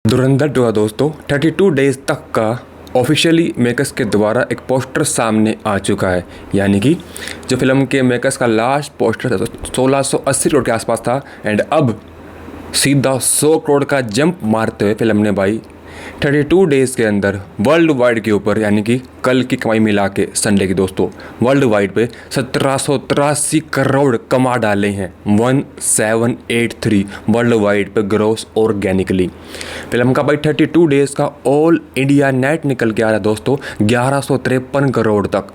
धुरंधर जो है दोस्तों 32 डेज तक का ऑफिशियली मेकर्स के द्वारा एक पोस्टर सामने आ चुका है। यानी कि जो फिल्म के मेकर्स का लास्ट पोस्टर 1680 करोड़ के आसपास था एंड अब सीधा 100 करोड़ का जंप मारते हुए फिल्म ने भाई 32 डेज़ के अंदर वर्ल्ड वाइड के ऊपर यानी कि कल की कमाई मिला के संडे की दोस्तों वर्ल्ड वाइड पे 1783 करोड़ कमा डाले हैं। 1783 वर्ल्ड वाइड पे ग्रोस ऑर्गेनिकली। फिल्म का भाई 32 डेज़ का ऑल इंडिया नेट निकल के आ रहा है दोस्तों 1153 करोड़ तक।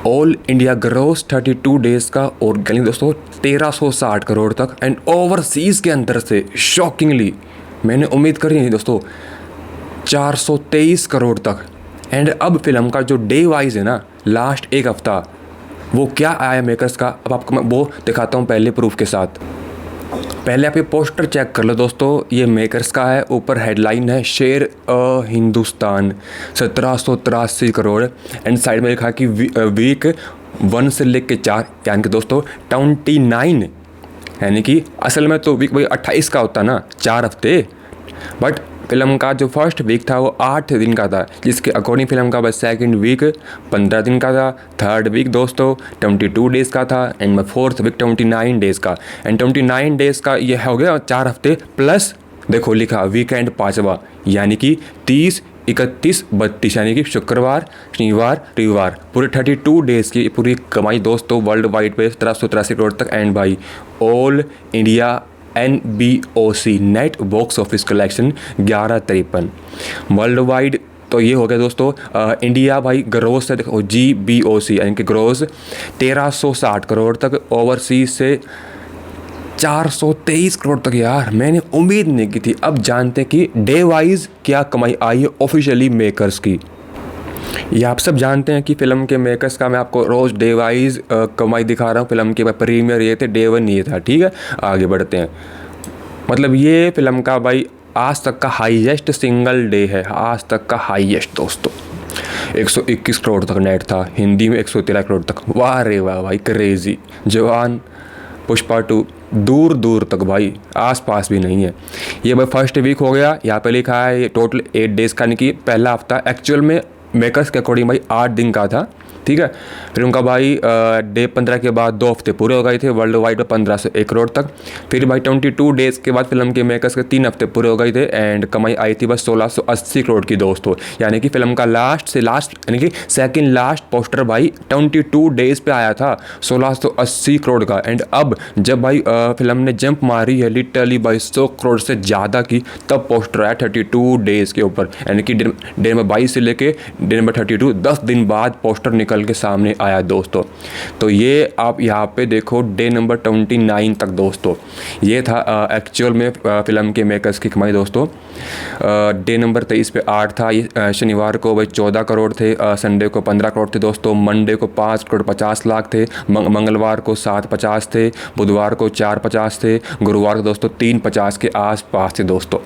ऑल इंडिया ग्रोस 32 डेज़ का ऑर्गेनिक दोस्तों 1360 करोड़ तक एंड ओवरसीज़ के अंदर से शॉकिंगली मैंने उम्मीद करी नहीं दोस्तों 423 करोड़ तक। एंड अब फिल्म का जो डे वाइज है ना लास्ट एक हफ्ता वो क्या आया मेकर्स का, अब आपको मैं वो दिखाता हूँ पहले प्रूफ के साथ। पहले आप ये पोस्टर चेक कर लो दोस्तों, ये मेकर्स का है। ऊपर हेडलाइन है शेर हिंदुस्तान 1783 करोड़ एंड साइड में लिखा है कि वीक 1 से लेके 4 यानी कि दोस्तों 29 यानी कि असल में तो वीक भाई 28 का होता ना 4 हफ्ते, बट फिल्म का जो फर्स्ट वीक था वो 8 दिन का था जिसके अकॉर्डिंग फिल्म का बस सेकंड वीक 15 दिन का था, थर्ड वीक दोस्तों 22 डेज़ का था एंड फोर्थ वीक 29 डेज़ का। एंड 29 डेज़ का ये हो गया 4 हफ्ते प्लस देखो लिखा वीकेंड 5वां यानी कि 30 31 32 यानी कि शुक्रवार शनिवार रविवार पूरे 32 डेज़ की पूरी कमाई दोस्तों वर्ल्ड वाइड पे 1783 करोड़ तक। एंड भाई all India NBOC net box office collection 1153 world wide. तो ये हो गया दोस्तों इंडिया भाई ग्रोस से देखो GBOC यानी कि ग्रोस 1360 करोड़ तक, ओवरसीज से 423 करोड़ तक। यार मैंने उम्मीद नहीं की थी। अब जानते हैं कि डे वाइज क्या कमाई आई है ऑफिशियली मेकर्स की। ये आप सब जानते हैं कि फ़िल्म के मेकर्स का मैं आपको रोज़ डे वाइज कमाई दिखा रहा हूँ। फिल्म के प्रीमियर ये थे, डे 1 ये था, ठीक है। आगे बढ़ते हैं। मतलब ये फिल्म का भाई आज तक का हाईएस्ट सिंगल डे है, आज तक का हाईएस्ट दोस्तों। 121 करोड़ तक नेट था, हिंदी में 113 करोड़ तक। वाह रे वाह भाई क्रेज़ी। जवान, पुष्पा 2 दूर दूर तक भाई आस पास भी नहीं है। ये भाई फर्स्ट वीक हो गया, यहाँ पे लिखा है ये टोटल 8 डेज़ का, यानी कि पहला हफ्ता एक्चुअल में मेकर्स के अकॉर्डिंग भाई 8 दिन का था, ठीक है। फिर उनका भाई डे 15 के बाद 2 हफ्ते पूरे हो गए थे वर्ल्ड वाइड में 15 से 1 करोड़ तक। फिर भाई 22 डेज़ के बाद फिल्म के मेकर्स के 3 हफ्ते पूरे हो गए थे एंड कमाई आई थी बस 1680 करोड़ की दोस्तों। यानी कि फिल्म का लास्ट से लास्ट यानी कि सेकंड लास्ट पोस्टर भाई 22 डेज़ पे आया था 1680 करोड़ का। एंड अब जब भाई फिल्म ने जंप मारी है लिटरली भाई 100 करोड़ से ज़्यादा की, तब पोस्टर आया 32 डेज़ के ऊपर। यानी कि डे नंबर 22 से लेके डे नंबर 32 10 दिन बाद पोस्टर निकल के सामने आया दोस्तों। तो ये आप यहाँ पे देखो डे नंबर 29 तक दोस्तों ये था एक्चुअल में फिल्म के मेकर्स की कमाई दोस्तों। डे नंबर 23 पे 8 था, ये शनिवार को भाई 14 करोड़ थे, संडे को 15 करोड़ थे दोस्तों, मंडे को 5 करोड़ 50 लाख थे, मंगलवार को 750 थे, बुधवार को 450 थे, गुरुवार को दोस्तों 350 के आसपास थे दोस्तों।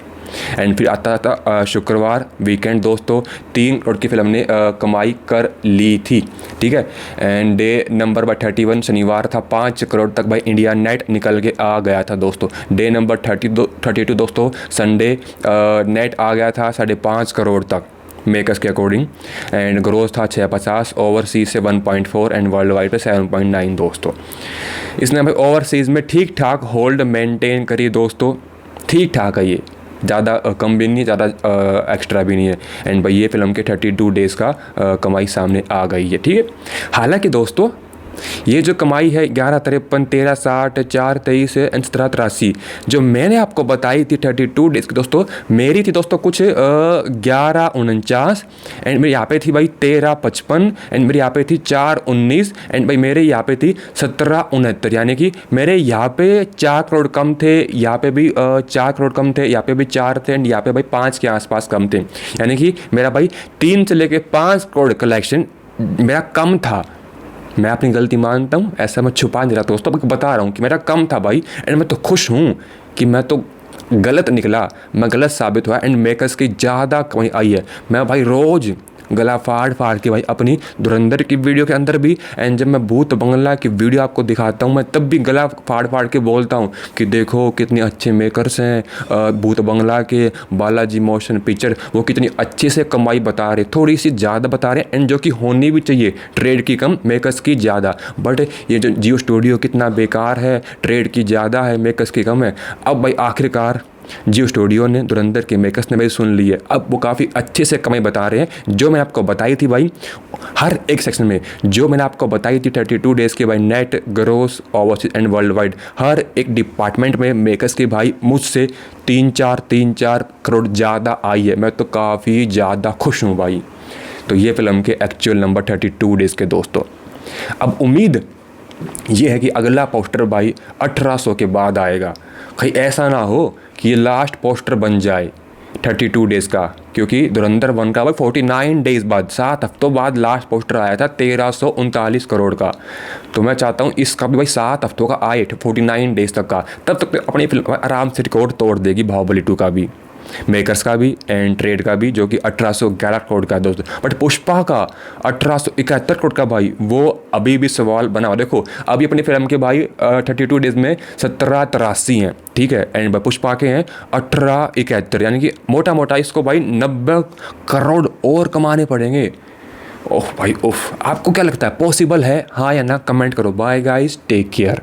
एंड फिर आता था शुक्रवार वीकेंड दोस्तों 3 करोड़ की फिल्म ने कमाई कर ली थी, ठीक है। एंड डे नंबर 31 शनिवार था, 5 करोड़ तक भाई इंडिया नेट निकल के आ गया था दोस्तों। डे नंबर 32 दोस्तों संडे नेट आ गया था 5.5 करोड़ तक मेकर्स के अकॉर्डिंग एंड ग्रोथ था 650, ओवरसीज से 1.4 एंड वर्ल्ड वाइड पे 7.9 दोस्तों। इसने भाई ओवरसीज में ठीक ठाक होल्ड मेंटेन करी दोस्तों, ठीक ठाक है, ये ज़्यादा कम भी नहीं है, ज़्यादा एक्स्ट्रा भी नहीं है। एंड भाई ये फिल्म के 32 डेज़ का कमाई सामने आ गई है, ठीक है। हालांकि दोस्तों ये जो कमाई है 1153 1360 423 एंड 1783 जो मैंने आपको बताई थी 32 डेज़ की दोस्तों, मेरी थी दोस्तों कुछ 1149 एंड मेरी यहाँ पे थी भाई 1355 एंड मेरी यहाँ पे थी 419 एंड भाई मेरे यहाँ पे थी 1769। यानी कि मेरे यहाँ पे 4 करोड़ कम थे, यहाँ पे भी 4 करोड़ कम थे, यहाँ पे भी 4 थे एंड यहाँ पे भाई 5 के आसपास कम थे। यानी कि मेरा भाई 3 से लेके 5 करोड़ कलेक्शन मेरा कम था। मैं अपनी गलती मानता हूँ, ऐसा मैं छुपा नहीं रहा दोस्तों, बता रहा हूँ कि मेरा कम था भाई। एंड मैं तो खुश हूँ कि मैं तो गलत निकला, मैं गलत साबित हुआ एंड मेकर्स की ज़्यादा कमाई आई है। मैं भाई रोज़ गला फाड़ फाड़ के भाई अपनी धुरंधर की वीडियो के अंदर भी, एंड जब मैं भूत बंगला की वीडियो आपको दिखाता हूँ मैं तब भी गला फाड़ फाड़ के बोलता हूँ कि देखो कितने अच्छे मेकर्स हैं भूत बंगला के, बालाजी मोशन पिक्चर वो कितनी अच्छे से कमाई बता रहे, थोड़ी सी ज़्यादा बता रहे हैं, एंड जो कि होनी भी चाहिए, ट्रेड की कम मेकर्स की ज़्यादा। बट ये जो जियो स्टूडियो कितना बेकार है, ट्रेड की ज़्यादा है मेकर्स की कम है। अब भाई आखिरकार जियो स्टूडियो ने, धुरंधर के मेकर्स ने भाई सुन ली है, अब वो काफ़ी अच्छे से कमाई बता रहे हैं। जो मैंने आपको बताई थी भाई हर एक सेक्शन में, जो मैंने आपको बताई थी 32 डेज़ के भाई net gross overseas and world wide, हर एक डिपार्टमेंट में मेकर्स की भाई मुझसे 3-4 करोड़ ज़्यादा आई है। मैं तो काफ़ी ज़्यादा खुश हूँ भाई। तो ये फिल्म के एक्चुअल नंबर 32 डेज़ के दोस्तों। अब उम्मीद ये है कि अगला पोस्टर भाई 1800 के बाद आएगा। कहीं ऐसा ना हो कि ये लास्ट पोस्टर बन जाए 32 डेज़ का, क्योंकि धुरंधर 1 का भाई 49 डेज़ बाद, 7 हफ्तों बाद लास्ट पोस्टर आया था 1339 करोड़ का। तो मैं चाहता हूँ इसका भी भाई 7 हफ्तों का आए, 49 डेज़ तक का, तब तक अपनी फिल्म आराम से रिकॉर्ड तोड़ देगी बाहुबली 2 का भी, मेकर्स का भी एंड ट्रेड का भी, जो कि 1811 करोड़ का है दोस्तों। बट पुष्पा का 1871 करोड़ का भाई, वो अभी भी सवाल बना हुआ। देखो अभी अपनी फिल्म के भाई 32 डेज़ में 1783 हैं, ठीक है, एंड पुष्पा के हैं 1871, यानी कि मोटा मोटा इसको भाई 90 करोड़ और कमाने पड़ेंगे। ओह भाई ओह, आपको क्या लगता है पॉसिबल है, हाँ या ना, कमेंट करो। Bye guys, take care.